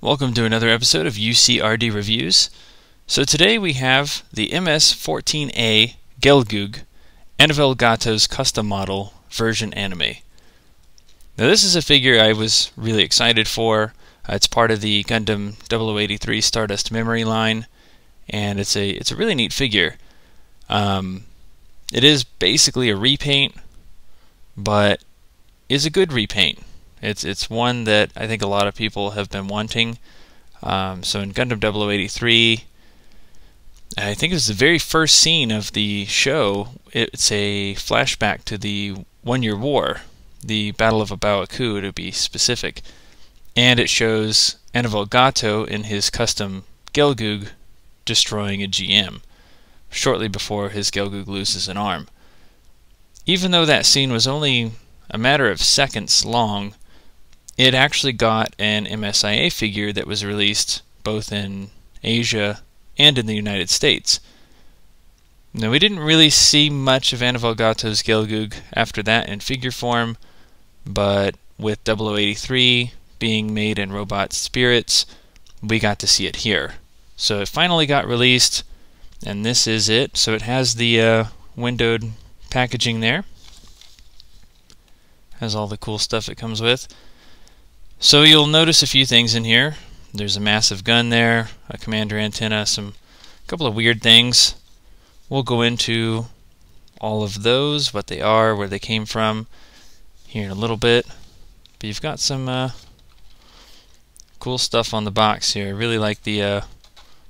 Welcome to another episode of UCRD Reviews. So today we have the MS-14A Gelgoog Anavel Gato's custom model version anime. Now this is a figure I was really excited for. It's part of the Gundam 0083 Stardust Memory line, and it's a really neat figure. It is basically a repaint, but is a good repaint. It's one that I think a lot of people have been wanting. So in Gundam 0083, I think it was the very first scene of the show. It's a flashback to the One-Year War, the Battle of Abaoku to be specific, and it shows Anavel Gato in his custom Gelgoog destroying a GM shortly before his Gelgoog loses an arm. Even though that scene was only a matter of seconds long, it actually got an MSIA figure that was released both in Asia and in the United States. Now, we didn't really see much of Anavel Gato's Gelgoog after that in figure form, but with 0083 being made in Robot Spirits, we got to see it here. So it finally got released, and this is it. So it has the windowed packaging there. Has all the cool stuff it comes with. So you'll notice a few things in here. There's a massive gun there, a commander antenna, a couple of weird things. We'll go into all of those, what they are, where they came from, here in a little bit. But you've got some cool stuff on the box here. I really like the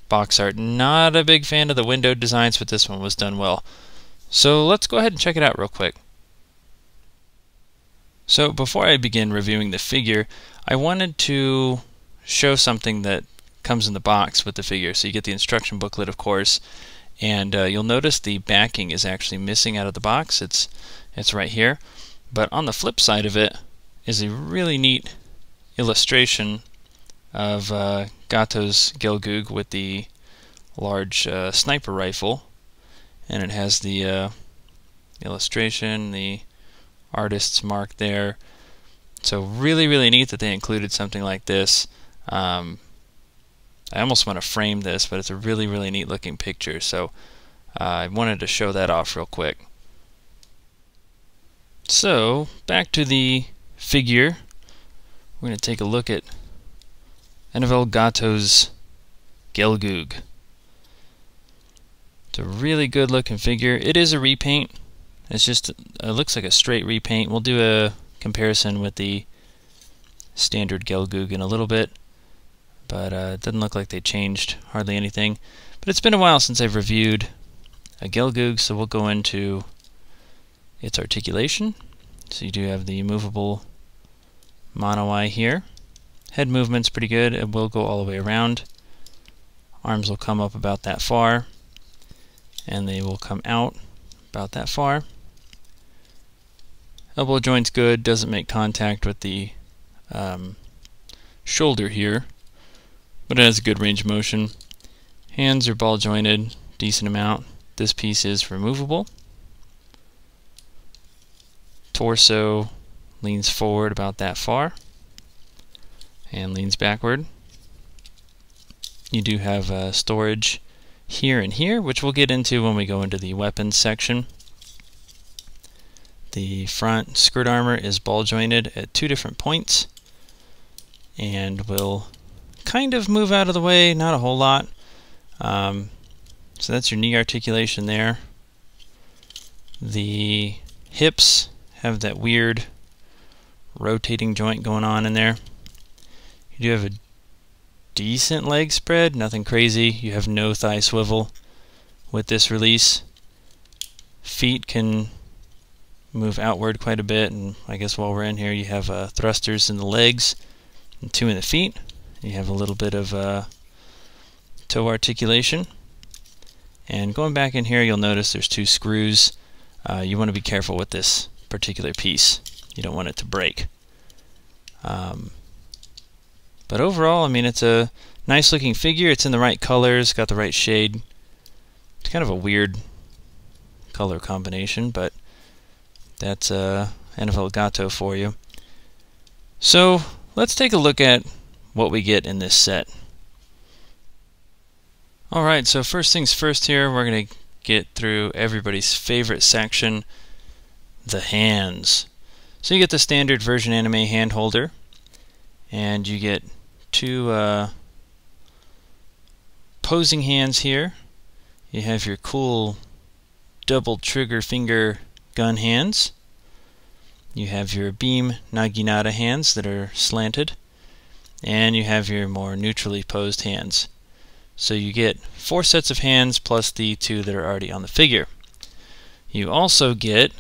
box art. Not a big fan of the window designs, but this one was done well. So let's go ahead and check it out real quick. So before I begin reviewing the figure, I wanted to show something that comes in the box with the figure. So you get the instruction booklet, of course, and you'll notice the backing is actually missing out of the box. It's right here. But on the flip side of it is a really neat illustration of Gato's Gelgoog with the large sniper rifle, and it has the illustration, the artist's mark there. So really neat that they included something like this. I almost want to frame this, but it's a really neat looking picture, so I wanted to show that off real quick. So back to the figure. We're going to take a look at Anavel Gato's Gelgoog. It's a really good looking figure. It is a repaint. It looks like a straight repaint. We'll do a comparison with the standard Gelgoog in a little bit, but it doesn't look like they changed hardly anything. But it's been a while since I've reviewed a Gelgoog, so we'll go into its articulation. So you do have the movable mono eye here. Head movement's pretty good. It will go all the way around. Arms will come up about that far, and they will come out about that far. Elbow joint's good, doesn't make contact with the shoulder here, but it has a good range of motion. Hands are ball jointed, decent amount. This piece is removable. Torso leans forward about that far and leans backward. You do have storage here and here, which we'll get into when we go into the weapons section. The front skirt armor is ball jointed at 2 different points and will kind of move out of the way, not a whole lot. So that's your knee articulation there. The hips have that weird rotating joint going on in there. You do have a decent leg spread, nothing crazy. You have no thigh swivel with this release. Feet can move outward quite a bit, and I guess while we're in here you have thrusters in the legs and 2 in the feet. You have a little bit of toe articulation, and going back in here you'll notice there's 2 screws. You want to be careful with this particular piece. You don't want it to break. But overall, I mean, it's a nice looking figure. It's in the right colors, got the right shade. It's kind of a weird color combination, but that's Anavel Gato for you. So let's take a look at what we get in this set. Alright, so first things first here, we're going to get through everybody's favorite section, the hands. So you get the standard version anime hand holder, and you get two posing hands here. You have your cool double trigger finger gun hands. You have your beam naginata hands that are slanted, and you have your more neutrally posed hands. So you get 4 sets of hands plus the 2 that are already on the figure. You also get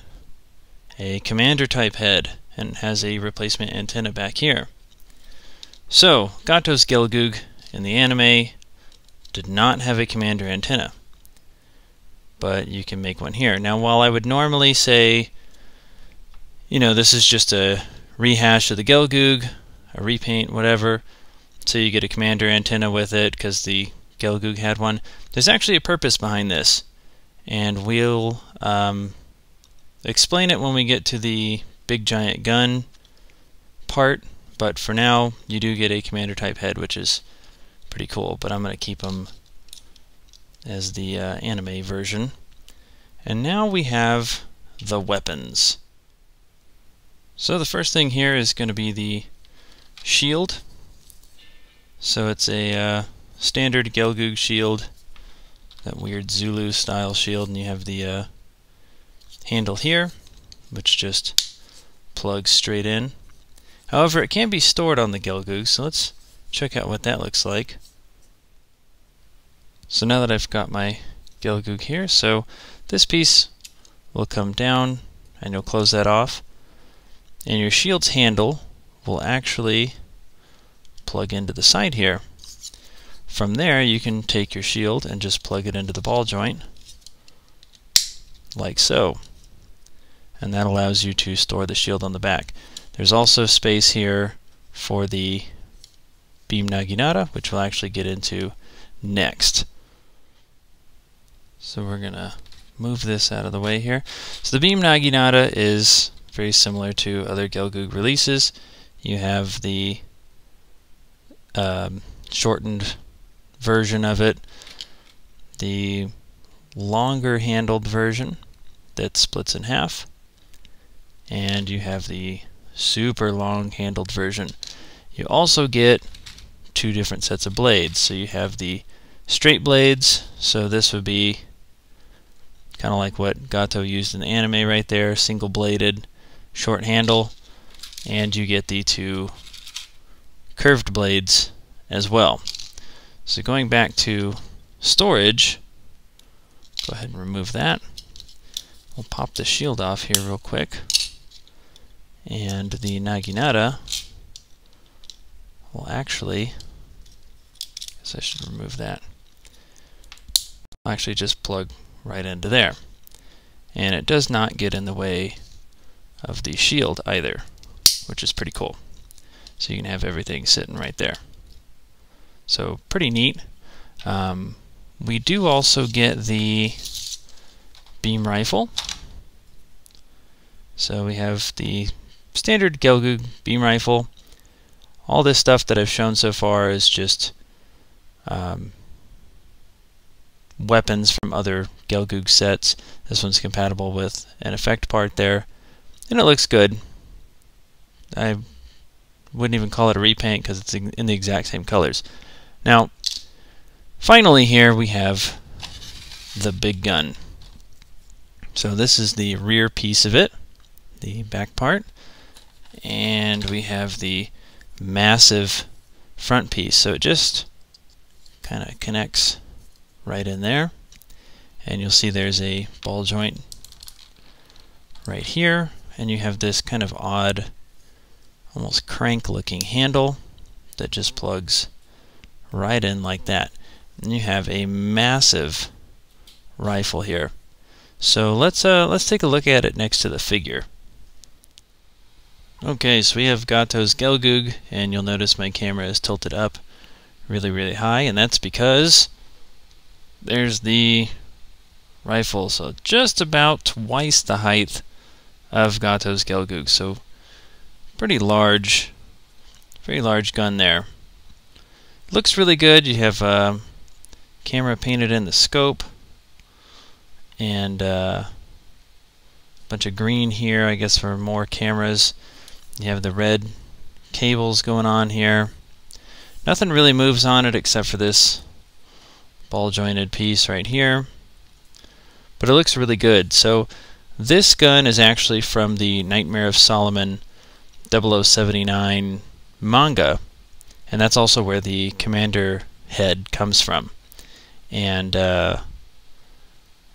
a commander type head, and it has a replacement antenna back here. So Gato's Gelgoog in the anime did not have a commander antenna, but you can make one here. Now, while I would normally say, you know, this is just a rehash of the Gelgoog, a repaint, whatever, so you get a commander antenna with it because the Gelgoog had one, there's actually a purpose behind this, and we'll explain it when we get to the big giant gun part, but for now you do get a commander type head, which is pretty cool, but I'm going to keep them as the anime version. And now we have the weapons. So the first thing here is going to be the shield. So it's a standard Gelgoog shield, that weird Zulu style shield, and you have the handle here, which just plugs straight in. However, it can be stored on the Gelgoog, so let's check out what that looks like. So now that I've got my Gelgoog here, so this piece will come down and you'll close that off, and your shield's handle will actually plug into the side here. From there you can take your shield and just plug it into the ball joint like so, and that allows you to store the shield on the back. There's also space here for the beam naginata, which we'll actually get into next. So we're gonna move this out of the way here. So the beam naginata is very similar to other Gelgoog releases. You have the shortened version of it, the longer handled version that splits in half, and you have the super long handled version. You also get 2 different sets of blades. So you have the straight blades, so this would be kind of like what Gato used in the anime right there, single bladed, short handle, and you get the 2 curved blades as well. So going back to storage, go ahead and remove that. We'll pop the shield off here real quick, and the naginata will actually, I guess I should remove that, I'll actually just plug right into there, and it does not get in the way of the shield either, which is pretty cool. So you can have everything sitting right there. So pretty neat. We do also get the beam rifle. So we have the standard Gelgoog beam rifle. All this stuff that I've shown so far is just weapons from other Gelgoog sets. This one's compatible with an effect part there, and it looks good. I wouldn't even call it a repaint because it's in the exact same colors. Now, finally here we have the big gun. So this is the rear piece of it, the back part, and we have the massive front piece. So it just kind of connects right in there, and you'll see there's a ball joint right here, and you have this kind of odd, almost crank looking handle that just plugs right in like that. And you have a massive rifle here. So let's take a look at it next to the figure. Okay, so we have Gato's Gelgoog, and you'll notice my camera is tilted up really high, and that's because there's the rifle, so just about twice the height of Gato's Gelgoog. So pretty large, very large gun there. Looks really good. You have camera painted in the scope, and a bunch of green here, I guess, for more cameras. You have the red cables going on here. Nothing really moves on it except for this ball jointed piece right here, but it looks really good. So this gun is actually from the Nightmare of Solomon 0079 manga, and that's also where the commander head comes from. And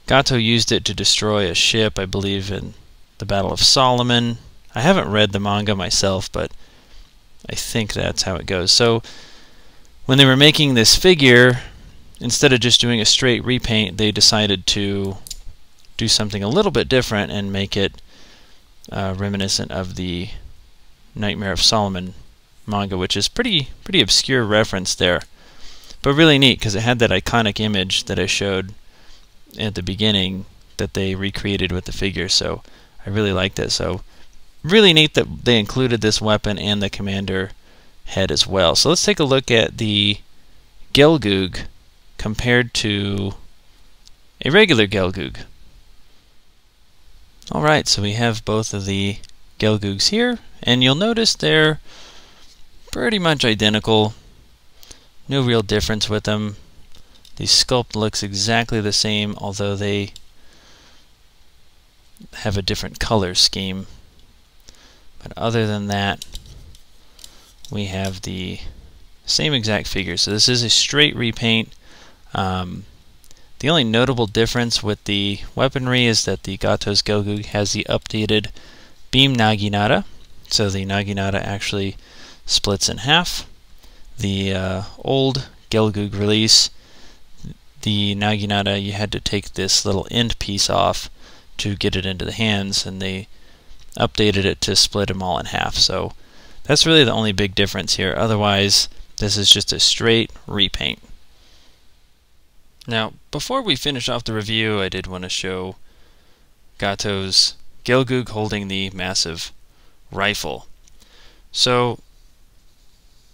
Gato used it to destroy a ship, I believe, in the Battle of Solomon. I haven't read the manga myself, but I think that's how it goes. So when they were making this figure, instead of just doing a straight repaint, they decided to do something a little bit different and make it reminiscent of the Nightmare of Solomon manga, which is pretty obscure reference there, but really neat because it had that iconic image that I showed at the beginning that they recreated with the figure. So I really liked it. So really neat that they included this weapon and the commander head as well. So let's take a look at the Gelgoog compared to a regular Gelgoog. Alright, so we have both of the Gelgoogs here, and you'll notice they're pretty much identical. No real difference with them. The sculpt looks exactly the same, although they have a different color scheme. But other than that, we have the same exact figure. So this is a straight repaint. The only notable difference with the weaponry is that the Gato's Gelgoog has the updated beam naginata. So the naginata actually splits in half. The old Gelgoog release, the naginata, you had to take this little end piece off to get it into the hands, and they updated it to split them all in half. So that's really the only big difference here. Otherwise, this is just a straight repaint. Now, before we finish off the review, I did want to show Gato's Gelgoog holding the massive rifle. So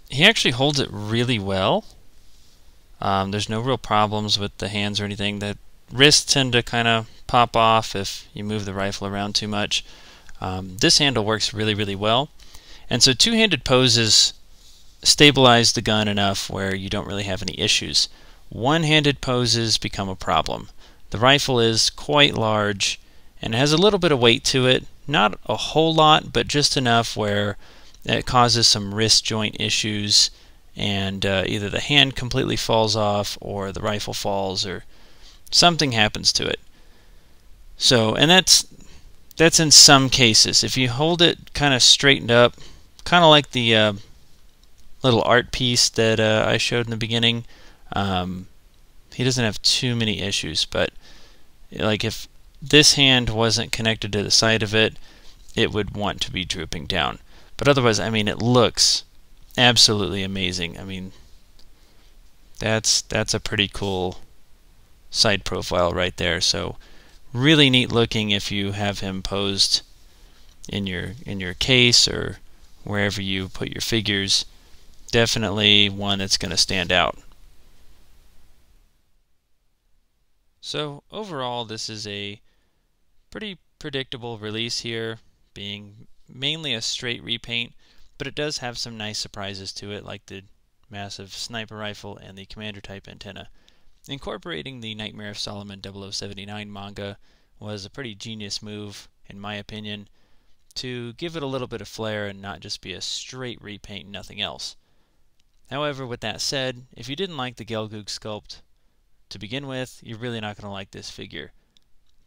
he actually holds it really well. There's no real problems with the hands or anything. The wrists tend to kind of pop off if you move the rifle around too much. This handle works really well. And so two-handed poses stabilize the gun enough where you don't really have any issues. One-handed poses become a problem. The rifle is quite large and it has a little bit of weight to it. Not a whole lot, but just enough where it causes some wrist joint issues, and either the hand completely falls off or the rifle falls or something happens to it. So, and that's in some cases. If you hold it kind of straightened up, kind of like the little art piece that I showed in the beginning, he doesn't have too many issues. But like if this hand wasn't connected to the side of it, it would want to be drooping down. But otherwise, I mean, it looks absolutely amazing. I mean, that's a pretty cool side profile right there. So really neat looking if you have him posed in your case or wherever you put your figures. Definitely one that's going to stand out. So overall, this is a pretty predictable release here, being mainly a straight repaint, but it does have some nice surprises to it, like the massive sniper rifle and the commander type antenna. Incorporating the Nightmare of Solomon 0079 manga was a pretty genius move, in my opinion, to give it a little bit of flair and not just be a straight repaint and nothing else. However, with that said, if you didn't like the Gelgoog sculpt to begin with, you're really not going to like this figure.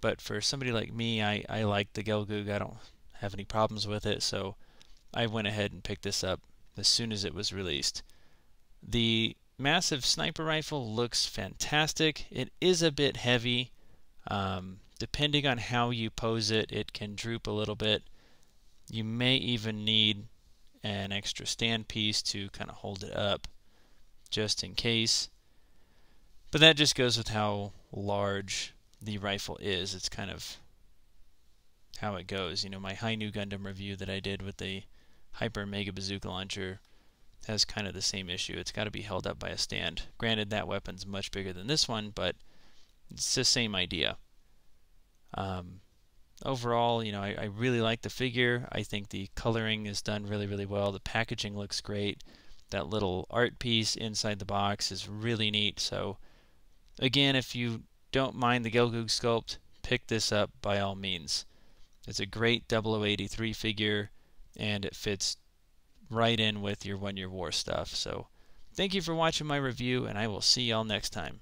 But for somebody like me, I like the Gelgoog. I don't have any problems with it, so I went ahead and picked this up as soon as it was released. The massive sniper rifle looks fantastic. It is a bit heavy. Depending on how you pose it, it can droop a little bit. You may even need an extra stand piece to kind of hold it up just in case. But that just goes with how large the rifle is. It's kind of how it goes. You know, my High New Gundam review that I did with the Hyper Mega Bazooka Launcher has kind of the same issue. It's got to be held up by a stand. Granted, that weapon's much bigger than this one, but it's the same idea. Overall, you know, I really like the figure. I think the coloring is done really, really well. The packaging looks great. That little art piece inside the box is really neat. So again, if you don't mind the Gelgoog sculpt, pick this up by all means. It's a great 0083 figure, and it fits right in with your 1 Year War stuff. So thank you for watching my review, and I will see y'all next time.